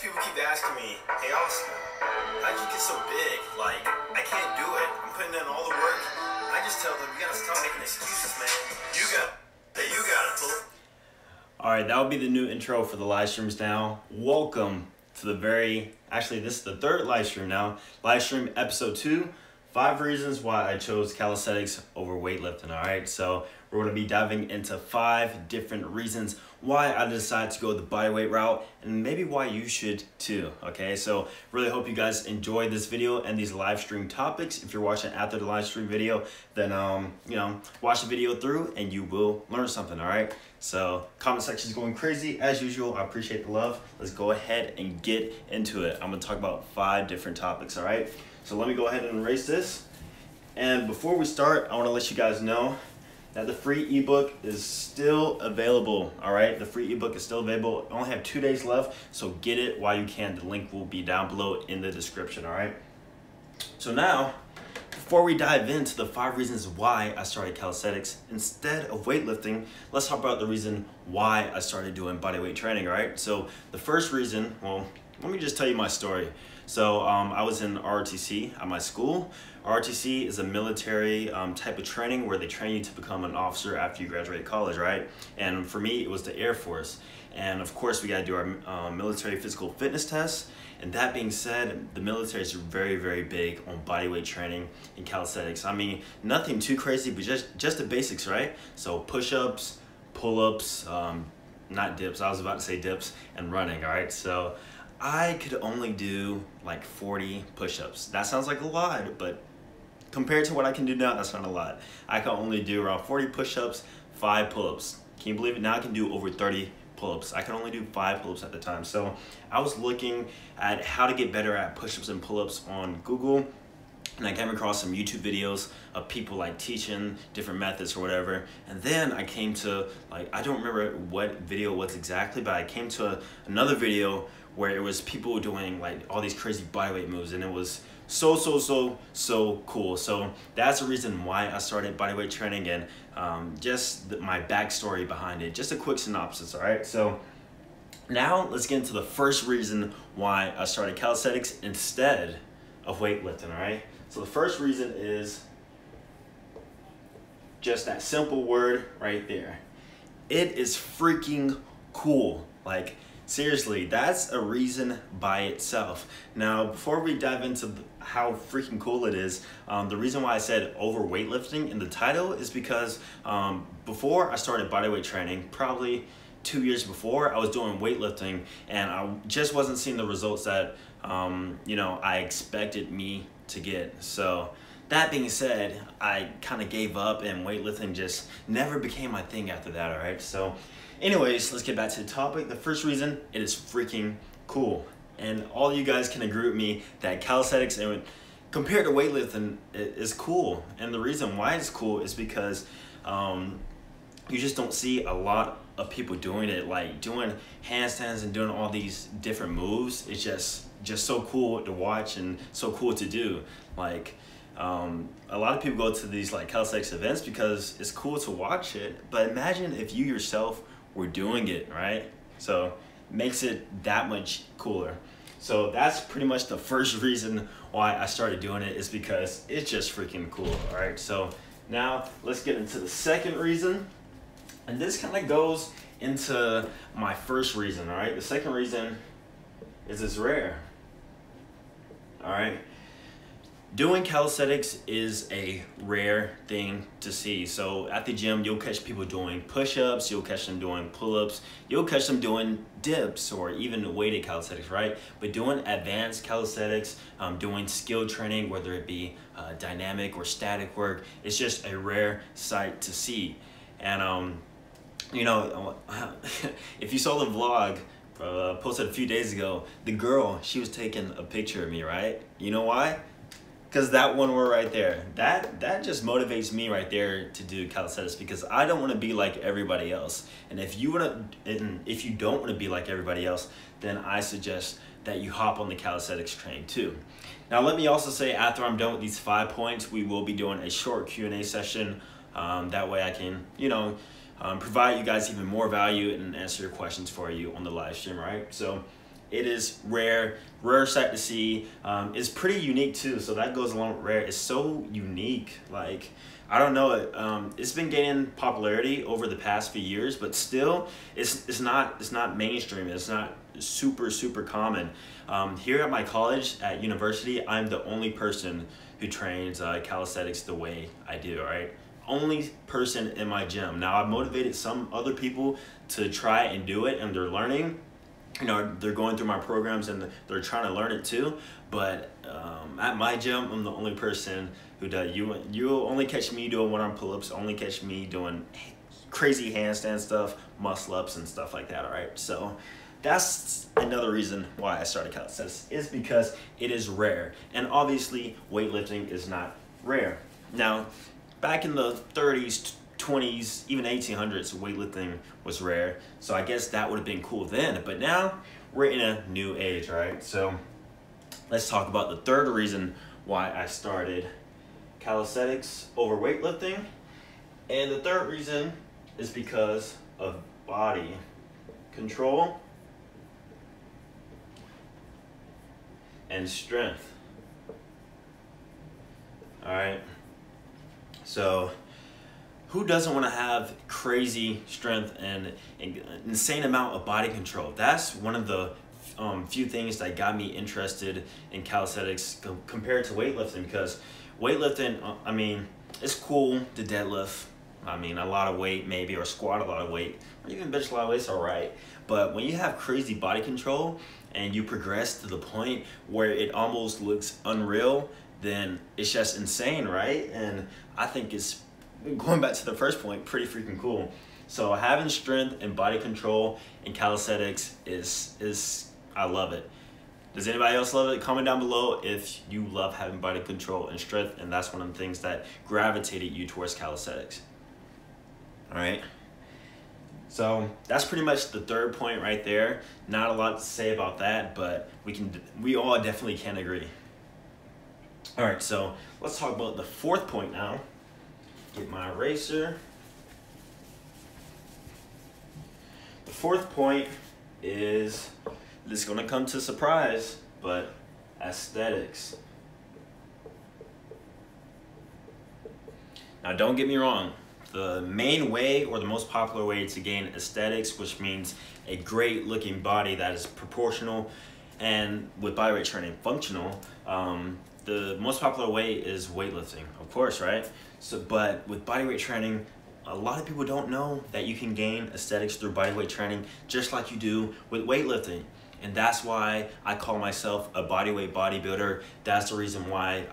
people keep asking me, hey Austin, how'd you get so big? Like, I can't do it. I'm putting in all the work. I just tell them, you gotta stop making excuses, man. You got it. Alright, that will be the new intro for the live streams now. Welcome to actually this is the third live stream now. Live stream episode 2, 5 reasons why I chose calisthenics over weightlifting, alright? So we're going to be diving into 5 different reasons why I decided to go the bodyweight route and maybe why you should too, okay? So really hope you guys enjoyed this video and these live stream topics. If you're watching after the live stream video, then watch the video through and you will learn something, all right? So comment section is going crazy as usual. I appreciate the love. Let's go ahead and get into it. I'm going to talk about 5 different topics, all right? So let me go ahead and erase this. And before we start, I want to let you guys know that the free ebook is still available, all right? The free ebook is still available. I only have 2 days left, so get it while you can. The link will be down below in the description, all right? So now, before we dive into the 5 reasons why I started calisthenics instead of weightlifting, let's talk about the reason why I started doing bodyweight training, all right? So the first reason, well, let me just tell you my story. So I was in ROTC at my school. ROTC is a military type of training where they train you to become an officer after you graduate college, right? And for me, it was the Air Force. And of course, we got to do our military physical fitness test. And that being said, the military is very, very big on bodyweight training and calisthenics. I mean, nothing too crazy, but just the basics, right? So push-ups, pull-ups, not dips, I was about to say dips, and running, all right? So I could only do like 40 push-ups. That sounds like a lot, but compared to what I can do now, that's not a lot. I can only do around 40 push-ups, 5 pull-ups. Can you believe it? Now I can do over 30 pull-ups. I can only do 5 pull-ups at the time. So I was looking at how to get better at push-ups and pull-ups on Google, and I came across some YouTube videos of people like teaching different methods or whatever. And then I came to, like, I don't remember what video it was exactly, but I came to another video where it was people doing like all these crazy bodyweight moves, and it was so cool. So that's the reason why I started bodyweight training, and just my backstory behind it. Just a quick synopsis, all right? So now let's get into the first reason why I started calisthenics instead of weightlifting, all right? So the first reason is just that simple word right there. It is freaking cool. Like, seriously, that's a reason by itself. Now, before we dive into how freaking cool it is, the reason why I said over weightlifting in the title is because before I started bodyweight training, probably 2 years before, I was doing weightlifting, and I just wasn't seeing the results that I expected me to get. So that being said, I kind of gave up, and weightlifting just never became my thing after that, all right? So anyways, let's get back to the topic. The first reason, it is freaking cool. And all you guys can agree with me that calisthenics, and compared to weightlifting, is cool. And the reason why it's cool is because you just don't see a lot of people doing it, like doing handstands and doing all these different moves. It's just so cool to watch and so cool to do. Like, a lot of people go to these like calisthenics events because it's cool to watch it, but imagine if you yourself were doing it, right? So it makes it that much cooler. So that's pretty much the first reason why I started doing it, is because it's just freaking cool, all right? So now let's get into the second reason, and this kind of goes into my first reason, all right? The second reason is it's rare, all right? Doing calisthenics is a rare thing to see. So at the gym, you'll catch people doing push-ups, you'll catch them doing pull-ups, you'll catch them doing dips or even weighted calisthenics, right? But doing advanced calisthenics, doing skill training, whether it be dynamic or static work, it's just a rare sight to see. And if you saw the vlog posted a few days ago, the girl, she was taking a picture of me, right? You know why? Because that one word right there, that just motivates me right there to do calisthenics, because I don't want to be like everybody else. And if you don't want to be like everybody else, then I suggest that you hop on the calisthenics train too. Now let me also say, after I'm done with these 5 points, we will be doing a short Q&A session. That way I can, provide you guys even more value and answer your questions for you on the live stream, right? So it is rare sight to see. It's pretty unique too, so that goes along with rare. It's so unique. Like, I don't know, it's been gaining popularity over the past few years, but still, it's not mainstream. It's not super common. Here at my college, at university, I'm the only person who trains calisthenics the way I do, right? Only person in my gym. Now, I've motivated some other people to try and do it, and they're learning. You know, they're going through my programs and they're trying to learn it too. But at my gym, I'm the only person who does. You'll only catch me doing one-arm pull-ups. Only catch me doing crazy handstand stuff, muscle-ups, and stuff like that. All right. So that's another reason why I started calisthenics, is because it is rare, and obviously weightlifting is not rare. Now, back in the 30s, 20s, even 1800s, weightlifting was rare. So I guess that would have been cool then. But now we're in a new age, right? So let's talk about the third reason why I started calisthenics over weightlifting. And the third reason is because of body control and strength. All right. So who doesn't want to have crazy strength and an insane amount of body control? That's one of the few things that got me interested in calisthenics compared to weightlifting, because weightlifting, I mean, it's cool to deadlift, I mean, a lot of weight maybe, or squat a lot of weight, or even bench a lot of weight, it's all right. But when you have crazy body control and you progress to the point where it almost looks unreal, then it's just insane, right? And I think it's, going back to the first point, pretty freaking cool. So having strength and body control in calisthenics is I love it. Does anybody else love it? Comment down below if you love having body control and strength, and that's one of the things that gravitated you towards calisthenics. All right. So that's pretty much the third point right there. Not a lot to say about that, but we all definitely can agree. All right, so let's talk about the fourth point now. Get my eraser. The fourth point is, this is going to come to surprise, but aesthetics. Now, don't get me wrong. The main way, or the most popular way to gain aesthetics, which means a great looking body that is proportional and with bodyweight training functional, the most popular way is weightlifting, of course, right? So, but with bodyweight training, a lot of people don't know that you can gain aesthetics through bodyweight training just like you do with weightlifting. And that's why I call myself a bodyweight bodybuilder. That's the reason why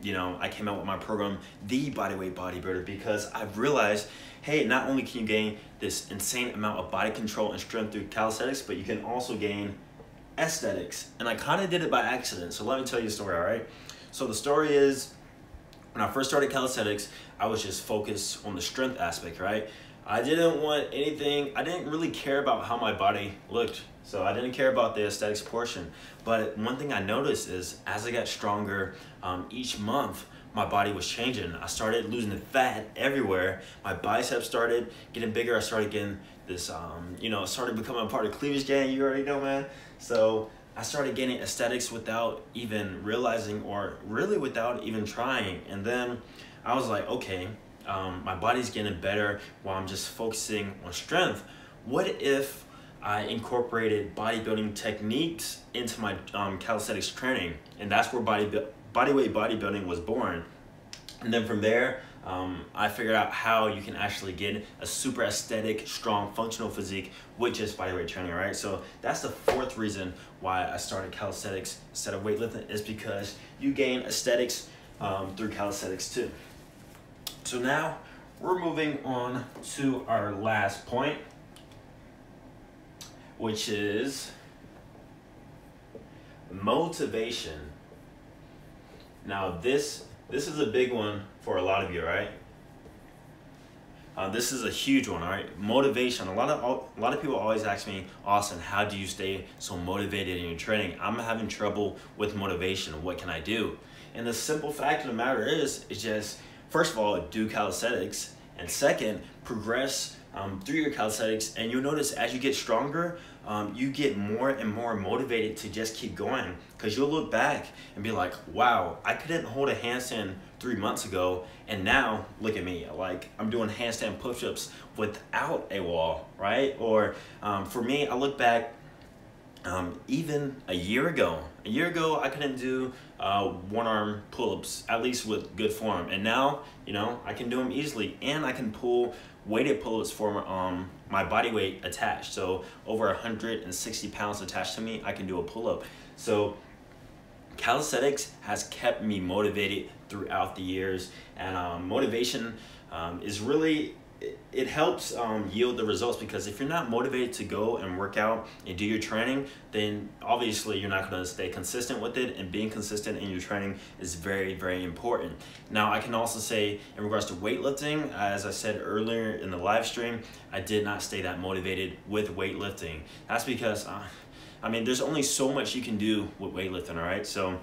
you know, I came out with my program, The Bodyweight Bodybuilder, because I've realized, hey, not only can you gain this insane amount of body control and strength through calisthenics, but you can also gain aesthetics. And I kind of did it by accident. So let me tell you a story, all right? So the story is, when I first started calisthenics, I was just focused on the strength aspect, right? I didn't want anything, I didn't really care about how my body looked. So I didn't care about the aesthetics portion. But one thing I noticed is, as I got stronger, each month, my body was changing. I started losing the fat everywhere. My biceps started getting bigger. I started getting this, you know, started becoming a part of cleavage gang, you already know, man. So I started getting aesthetics without even realizing, or really without even trying. And then I was like, okay, my body's getting better while I'm just focusing on strength. What if I incorporated bodybuilding techniques into my calisthenics training? And that's where bodyweight bodybuilding was born. And then from there, I figured out how you can actually get a super aesthetic, strong, functional physique with just bodyweight training, right? So that's the fourth reason why I started calisthenics instead of weightlifting, is because you gain aesthetics through calisthenics too. So now we're moving on to our last point, which is motivation. Now this is a big one for a lot of you, right? This is a huge one, all right? Motivation. A lot of people always ask me, Austin, how do you stay so motivated in your training? I'm having trouble with motivation. What can I do? And the simple fact of the matter is just, first of all, do calisthenics, and second, progress through your calisthenics, and you'll notice as you get stronger, you get more and more motivated to just keep going, because you'll look back and be like, wow, I couldn't hold a handstand 3 months ago, and now look at me, like I'm doing handstand push-ups without a wall, right? Or for me, I look back even a year ago I couldn't do one arm pull-ups, at least with good form, and now, you know, I can do them easily, and I can pull weighted pull-ups for my body weight attached. So over 160 pounds attached to me, I can do a pull-up. So calisthenics has kept me motivated throughout the years, and motivation is really, it helps yield the results, because if you're not motivated to go and work out and do your training, then obviously you're not going to stay consistent with it, and being consistent in your training is very, very important. Now, I can also say in regards to weightlifting, as I said earlier in the live stream, I did not stay that motivated with weightlifting. That's because I mean, there's only so much you can do with weightlifting, all right? So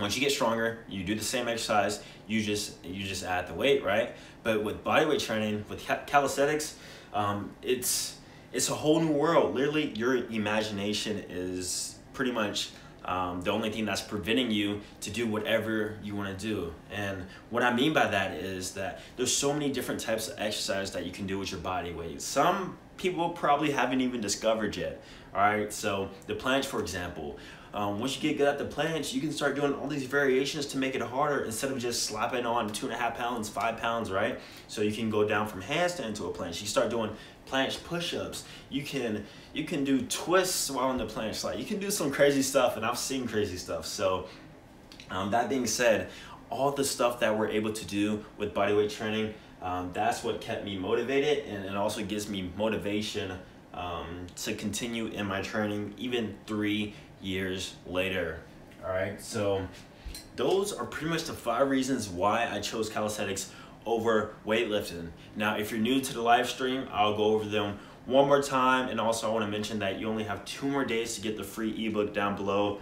once you get stronger, you do the same exercise, you just add the weight, right? But with bodyweight training, with calisthenics, it's a whole new world. Literally, your imagination is pretty much the only thing that's preventing you to do whatever you want to do. And what I mean by that is that there's so many different types of exercise that you can do with your body weight. Some people probably haven't even discovered yet. All right, so the planche, for example. Once you get good at the planche, you can start doing all these variations to make it harder, instead of just slapping on 2.5 pounds, 5 pounds, right? So you can go down from handstand to a planche. You start doing planche push-ups. You can do twists while on the planche. Like, you can do some crazy stuff, and I've seen crazy stuff. So that being said, all the stuff that we're able to do with bodyweight training, that's what kept me motivated, and it also gives me motivation to continue in my training even 3 years later. All right, so those are pretty much the 5 reasons why I chose calisthenics over weightlifting. Now, if you're new to the live stream, I'll go over them one more time, and also I want to mention that you only have 2 more days to get the free ebook down below,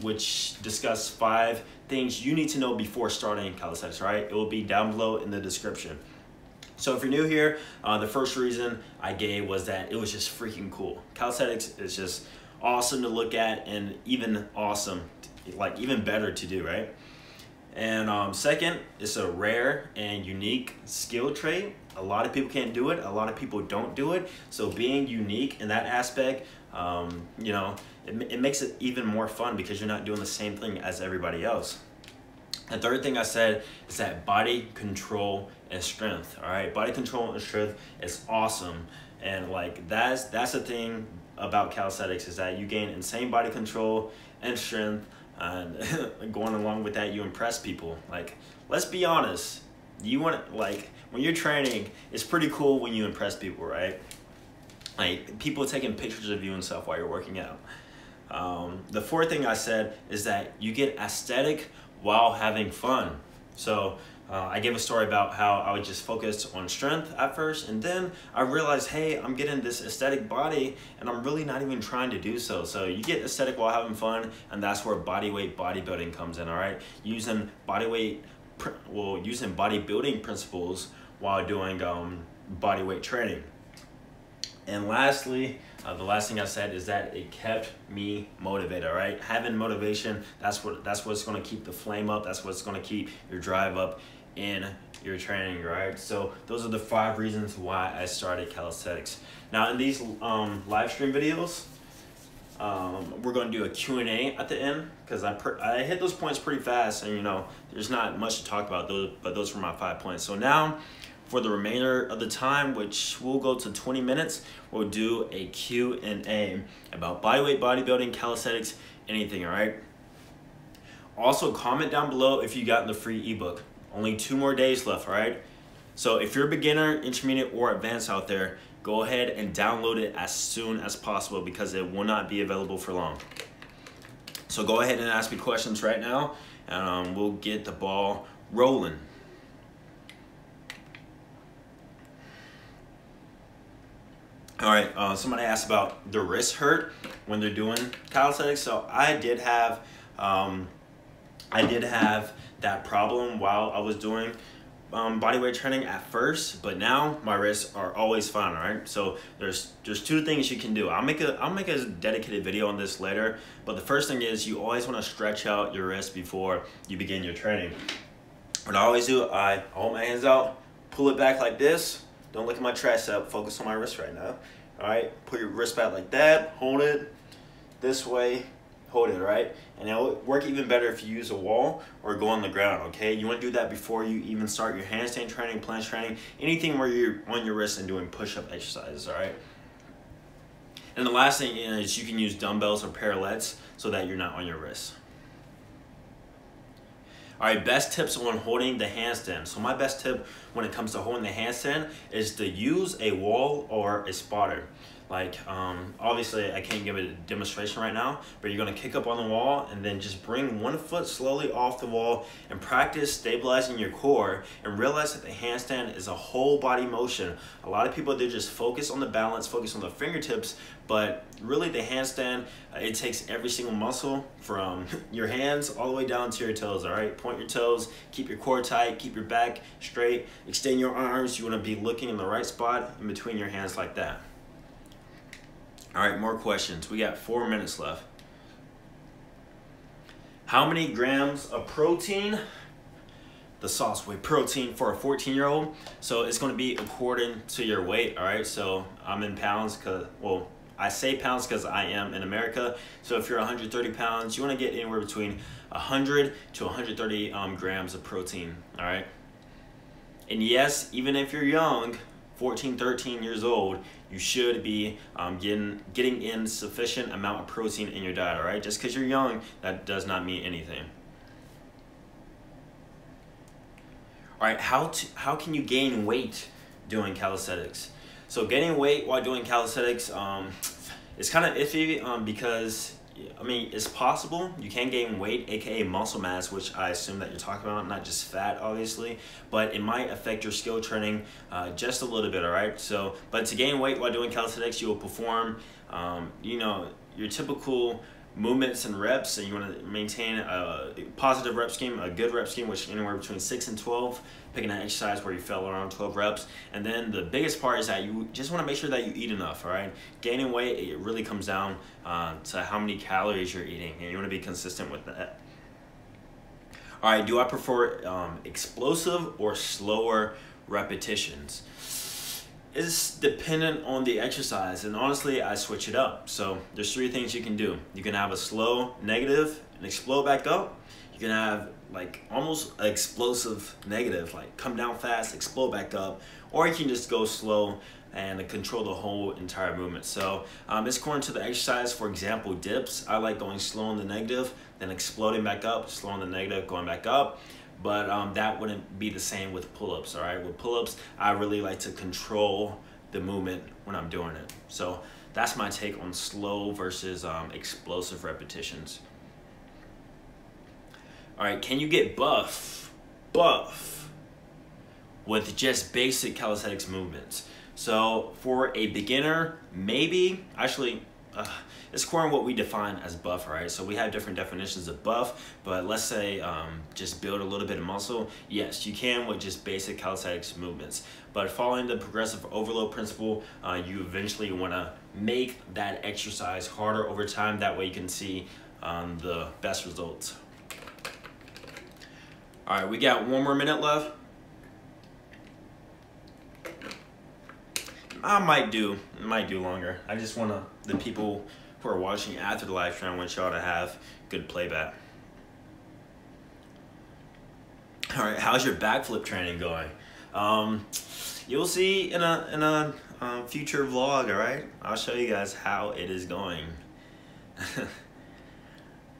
which discuss 5 things you need to know before starting calisthenics, right? It will be down below in the description. So if you're new here, the first reason I gave was that it was just freaking cool. Calisthenics is just awesome to look at, and even awesome, like even better to do, right? And second, it's a rare and unique skill trait. A lot of people can't do it. A lot of people don't do it. So being unique in that aspect, you know, it makes it even more fun, because you're not doing the same thing as everybody else. The third thing I said is that body control and strength. All right, body control and strength is awesome, and like that's the thing about calisthenics, is that you gain insane body control and strength, and going along with that, you impress people. Like, let's be honest, you want to, like, when you're training, it's pretty cool when you impress people, right? Like, people taking pictures of you and stuff while you're working out. The fourth thing I said is that you get aesthetic while having fun. So I gave a story about how I was just focused on strength at first, and then I realized, hey, I'm getting this aesthetic body, and I'm really not even trying to do so. So you get aesthetic while having fun, and that's where bodyweight bodybuilding comes in, all right? Using using bodybuilding principles while doing bodyweight training. And lastly, the last thing I said is that it kept me motivated, all right? Having motivation, that's what's gonna keep the flame up. That's what's gonna keep your drive up in your training, right? So those are the 5 reasons why I started calisthenics. Now in these live stream videos, we're gonna do a Q&A at the end, because I hit those points pretty fast, and you know, there's not much to talk about, but those were my 5 points. So now, for the remainder of the time, which will go to 20 minutes, we'll do a Q&A about bodyweight bodybuilding, calisthenics, anything, all right? Also, comment down below if you got the free ebook. Only 2 more days left, all right? So if you're a beginner, intermediate, or advanced out there, go ahead and download it as soon as possible, because it will not be available for long. So go ahead and ask me questions right now, and we'll get the ball rolling. All right, somebody asked about the wrist hurt when they're doing calisthenics. So I did have that problem while I was doing body weight training at first, but now my wrists are always fine. All right, so there's two things you can do. I'll make a dedicated video on this later, but the first thing is you always want to stretch out your wrist before you begin your training. What I always do, I hold my hands out, pull it back like this. Don't look at my tricep, focus on my wrist right now. All right, put your wrist back like that, hold it this way, hold it, right? And it'll work even better if you use a wall or go on the ground, okay? You want to do that before you even start your handstand training, planche training, anything where you're on your wrist and doing push-up exercises, all right? And the last thing is you can use dumbbells or parallettes so that you're not on your wrist. All right, best tips on holding the handstand. So my best tip when it comes to holding the handstand is to use a wall or a spotter. Like, obviously I can't give it a demonstration right now, but you're gonna kick up on the wall and then just bring one foot slowly off the wall and practice stabilizing your core and realize that the handstand is a whole body motion. A lot of people, they just focus on the balance, focus on the fingertips, but really the handstand, it takes every single muscle from your hands all the way down to your toes, all right? Point your toes, keep your core tight, keep your back straight, extend your arms. You wanna be looking in the right spot in between your hands like that. All right, more questions. We got 4 minutes left. How many grams of protein? The sauce whey protein for a 14-year-old. So it's going to be according to your weight, all right? So I'm in pounds because, well, I say pounds because I am in America. So if you're 130 pounds, you want to get anywhere between 100 to 130 grams of protein, all right? And yes, even if you're young, 14, 13 years old, you should be getting in sufficient amount of protein in your diet, all right? Just because you're young, that does not mean anything. All right, how can you gain weight doing calisthenics? So gaining weight while doing calisthenics, it's kind of iffy because, I mean, it's possible. You can gain weight, aka muscle mass, which I assume that you're talking about, not just fat, obviously, but it might affect your skill training just a little bit, all right? So, but to gain weight while doing calisthenics, you will perform, you know, your typical movements and reps, and you want to maintain a positive rep scheme, a good rep scheme, which is anywhere between 6 and 12, picking an exercise where you fell around 12 reps. And then the biggest part is that you just want to make sure that you eat enough, all right? Gaining weight, it really comes down to how many calories you're eating, and you want to be consistent with that. All right, do I prefer explosive or slower repetitions? It's dependent on the exercise, and honestly, I switch it up. So there's 3 things you can do. You can have a slow negative and explode back up. You can have like almost an explosive negative, like come down fast, explode back up, or you can just go slow and control the whole entire movement. So it's according to the exercise. For example, dips, I like going slow on the negative, then exploding back up, slow on the negative, going back up. But that wouldn't be the same with pull-ups, all right? With pull-ups, I really like to control the movement when I'm doing it. So that's my take on slow versus explosive repetitions. All right, can you get buff with just basic calisthenics movements? So for a beginner, maybe, actually, it's according to what we define as buff, right? So we have different definitions of buff, but let's say just build a little bit of muscle. Yes, you can with just basic calisthenics movements. But following the progressive overload principle, you eventually want to make that exercise harder over time. That way you can see the best results. All right, we got 1 more minute left. I might do longer. I just want the people who are watching after the live stream, I want y'all to have good playback. All right, how's your backflip training going? You'll see in a future vlog. All right, I'll show you guys how it is going.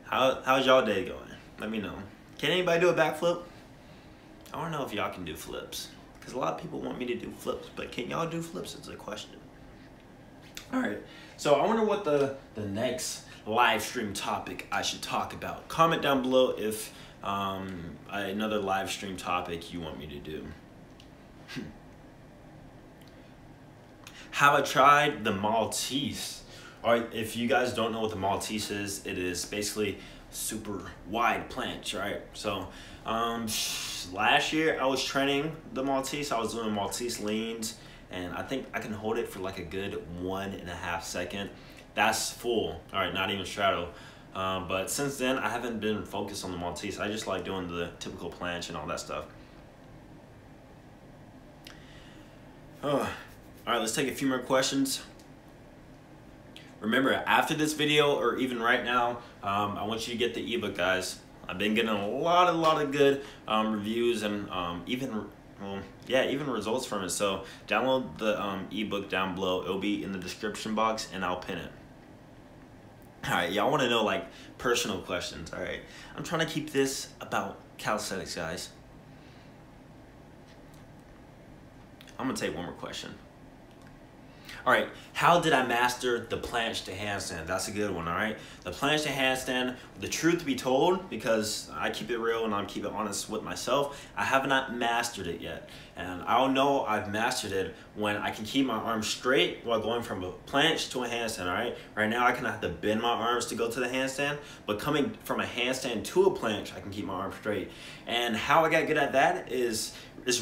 How's y'all day going? Let me know. Can anybody do a backflip? I don't know if y'all can do flips, because a lot of people want me to do flips, but can y'all do flips is a question. All right, so I wonder what the next live stream topic I should talk about. Comment down below if another live stream topic you want me to do. Have I tried the Maltese? All right, if you guys don't know what the Maltese is, it is basically super wide planche, right? So last year I was training the Maltese. I was doing Maltese leans, and I think I can hold it for like a good 1.5 seconds. That's full. All right, not even straddle. But since then, I haven't been focused on the Maltese. I just like doing the typical planche and all that stuff. All right, let's take a few more questions. Remember, after this video, or even right now, I want you to get the ebook, guys. I've been getting a lot of good reviews and even results from it. So download the ebook down below. It'll be in the description box, and I'll pin it. All right, y'all want to know like personal questions. All right, I'm trying to keep this about calisthenics, guys. I'm gonna take one more question. All right, how did I master the planche to handstand? That's a good one, all right? The planche to handstand, the truth be told, because I keep it real and I'm keeping honest with myself, I have not mastered it yet. And I'll know I've mastered it when I can keep my arms straight while going from a planche to a handstand, all right? Right now I kind of have to bend my arms to go to the handstand, but coming from a handstand to a planche, I can keep my arms straight. And how I got good at that is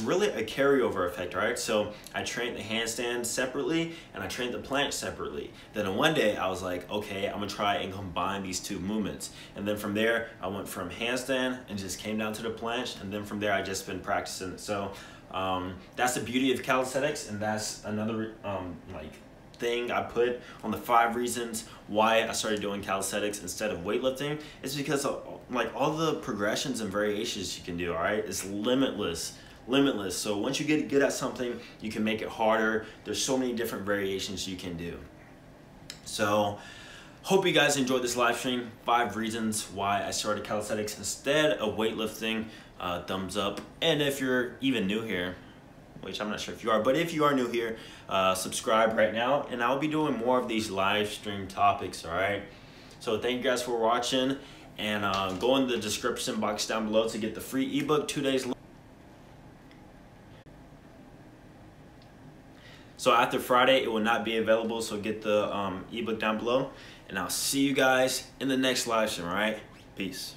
really a carryover effect, right? So I trained the handstand separately and I trained the planche separately. Then one day I was like, okay, I'm gonna try and combine these two movements. And then from there, I went from handstand and just came down to the planche. And then from there, I just been practicing it. So that's the beauty of calisthenics, and that's another thing I put on the 5 reasons why I started doing calisthenics instead of weightlifting. Is because of, like, all the progressions and variations you can do, all right? It's limitless. So once you get good at something, you can make it harder. There's so many different variations you can do. So hope you guys enjoyed this live stream. 5 reasons why I started calisthenics instead of weightlifting. Thumbs up. And if you're even new here, which I'm not sure if you are, but if you are new here, subscribe right now, and I'll be doing more of these live stream topics, all right? So thank you guys for watching, and go in the description box down below to get the free ebook 2 days. So after Friday, it will not be available, so get the ebook down below. And I'll see you guys in the next live stream, all right? Peace.